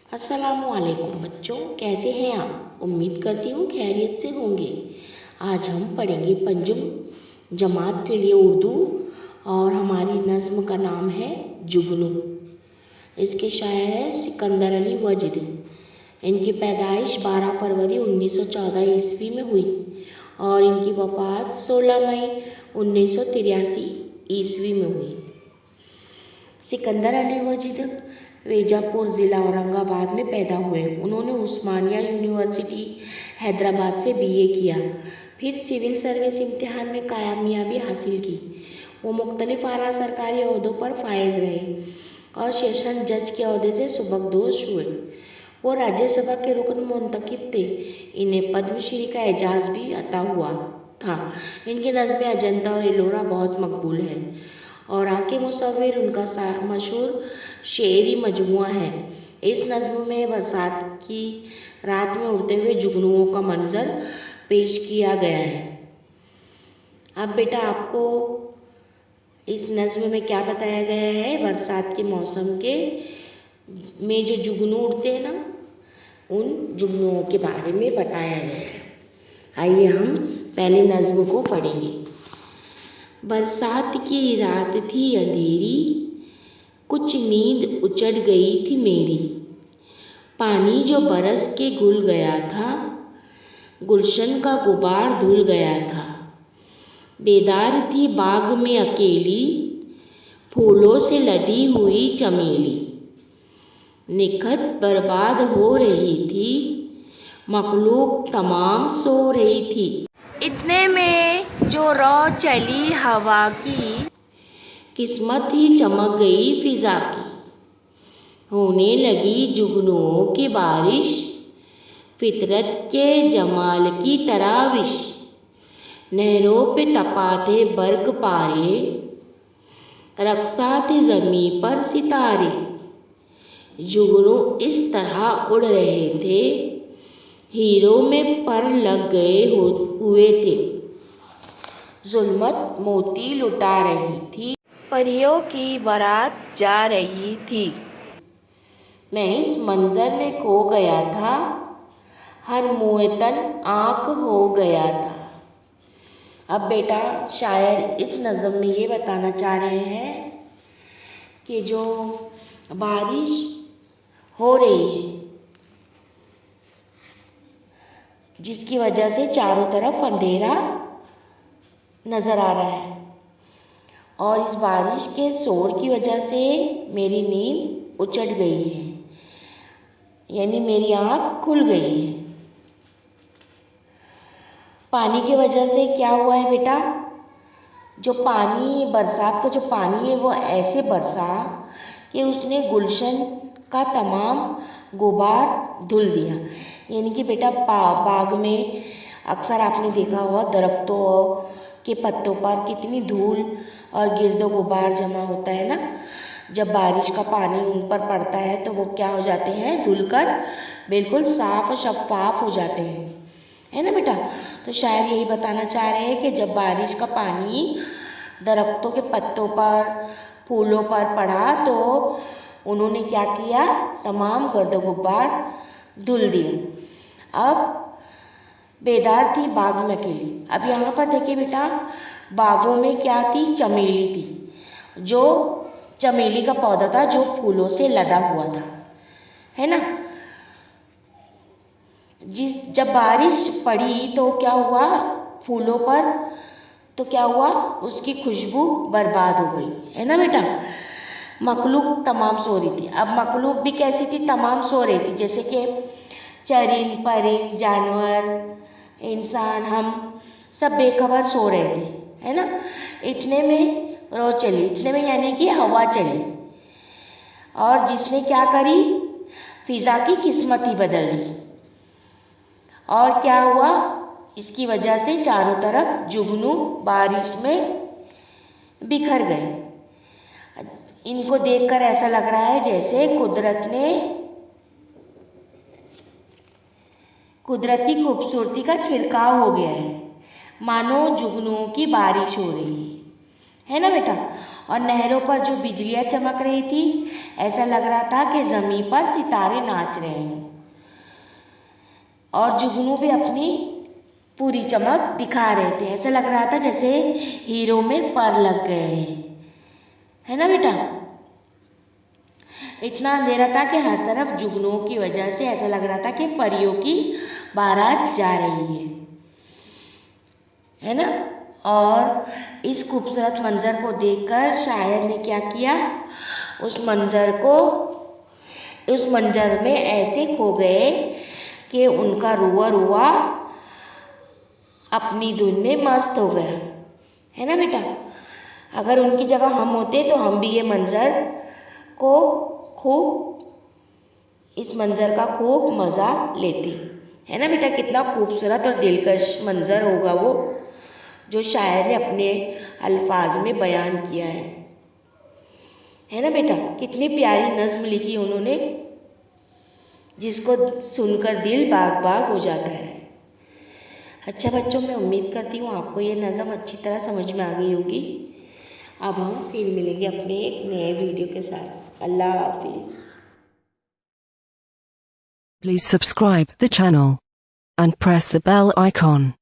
अस्सलामुअलैकुम बच्चों, कैसे हैं आप? उम्मीद करती हूँ खैरियत से होंगे। आज हम पढ़ेंगे पंजुम जमात के लिए उर्दू और हमारी नज़्म का नाम है जुगनू। इसके शायर हैं सिकंदर अली वजदी। इनकी पैदाइश 12 फरवरी 1914 ईस्वी में हुई और इनकी वफ़ात 16 मई 1983 ईस्वी में हुई। सिकंदर अली वजदी वेजापुर ज़िला औरंगाबाद में पैदा हुए। उन्होंने उस्मानिया यूनिवर्सिटी हैदराबाद से बीए किया, फिर सिविल सर्विस इम्तिहान में कामयाबी हासिल की। वो मुख्तलिफ आला सरकारी ओहदों पर फाइज रहे और सेशन जज के ओहदे से सुबकदोश हुए। वो राज्यसभा के रुकन मुंतखब थे। इन्हें पद्मश्री का एजाज़ भी अता हुआ था। इनकी नज़्में अजंता और एलोरा बहुत मकबूल है और आके मुसव्विर उनका मशहूर शेरी मजमुआ है। इस नज़्म में बरसात की रात में उड़ते हुए जुगनुओं का मंजर पेश किया गया है। अब बेटा आपको इस नज़्म में क्या बताया गया है? बरसात के मौसम में जो जुगनू उड़ते हैं ना, उन जुगनुओं के बारे में बताया गया है। आइए हम पहले नज़्म को पढ़ेंगे। बरसात की रात थी अंधेरी, कुछ नींद उचट गई थी मेरी। पानी जो बरस के घुल गया था, गुलशन का गुबार धुल गया था। बेदार थी बाग में अकेली, फूलों से लदी हुई चमेली। निखत बर्बाद हो रही थी, मखलूक तमाम सो रही थी। इतने में जो रौ चली हवा की, किस्मत ही चमक गई फिजा की। होने लगी जुगनुओं की बारिश, फितरत के जमाल की तराविश। नहरों पे तपा थे बर्क पारे, रक्सा थे ज़मीं पर सितारे। जुगनू इस तरह उड़ रहे थे, हीरों में पर लग गए हुए थे। जुल्मत मोती लुटा रही थी, परियों की बारात जा रही थी। मैं इस मंजर में खो गया था, हर मुअत्तन आँख हो गया था। अब बेटा शायर इस नज़्म में ये बताना चाह रहे हैं कि जो बारिश हो रही है, जिसकी वजह से चारों तरफ अंधेरा नज़र आ रहा है और इस बारिश के शोर की वजह से मेरी नींद उचट गई है, यानी मेरी आँख खुल गई है। पानी की वजह से क्या हुआ है बेटा? जो पानी, बरसात का जो पानी है वो ऐसे बरसा कि उसने गुलशन का तमाम गुबार धुल दिया। यानी कि बेटा बाग में अक्सर आपने देखा होगा दरख्तों के पत्तों पर कितनी धूल और गिर्दो गुबार जमा होता है ना। जब बारिश का पानी उन पर पड़ता है तो वो क्या हो जाते हैं? धुलकर बिल्कुल साफ और शफाफ हो जाते हैं, है ना बेटा। तो शायर यही बताना चाह रहे हैं कि जब बारिश का पानी दरख्तों के पत्तों पर, फूलों पर पड़ा तो उन्होंने क्या किया? तमाम गर्द गुबार धुल दिया। अब बेदार थी बाग में अकेली। अब यहाँ पर देखिए बेटा, बागों में क्या थी? चमेली थी, जो चमेली का पौधा था जो फूलों से लदा हुआ था, है ना। जब बारिश पड़ी तो क्या हुआ? फूलों पर तो क्या हुआ? उसकी खुशबू बर्बाद हो गई, है ना बेटा। मखलूक तमाम सो रही थी। अब मखलूक भी कैसी थी? तमाम सो रही थी, जैसे कि चरिंद परिंद, जानवर, इंसान, हम सब बेखबर सो रहे थे, है ना। इतने में रो चली, इतने में यानी कि हवा चली और जिसने क्या करी? फिजा की किस्मत ही बदल दी। और क्या हुआ? इसकी वजह से चारों तरफ जुगनू बारिश में बिखर गए। इनको देखकर ऐसा लग रहा है जैसे कुदरती खूबसूरती का छिड़काव हो गया है, मानो जुगनुओं की बारिश हो रही है ना बेटा। और नहरों पर जो बिजलियां चमक रही थी, ऐसा लग रहा था कि ज़मीन पर सितारे नाच रहे हों। और जुगनू भी अपनी पूरी चमक दिखा रहे थे। ऐसा लग रहा था जैसे हीरो में पर लग गए हैं, है ना बेटा। इतना अंधेरा था कि हर तरफ जुगनुओं की वजह से ऐसा लग रहा था कि परियों की बारात जा रही है ना। और इस खूबसूरत मंजर को देखकर शायर ने क्या किया, उस मंजर में ऐसे खो गए कि उनका रुआ रुआ अपनी धुन में मस्त हो गया, है ना बेटा। अगर उनकी जगह हम होते तो हम भी ये मंजर को इस मंजर का खूब मज़ा लेते, है ना बेटा। कितना खूबसूरत और दिलकश मंजर होगा वो, जो शायर ने अपने अल्फाज में बयान किया है ना बेटा। कितनी प्यारी नज़्म लिखी उन्होंने, जिसको सुनकर दिल बाग बाग हो जाता है। अच्छा बच्चों, मैं उम्मीद करती हूँ आपको ये नज़्म अच्छी तरह समझ में आ गई होगी। अब हम फिर मिलेंगे अपने एक नए वीडियो के साथ। अल्लाह हाफिज़। Please subscribe the channel and press the bell icon.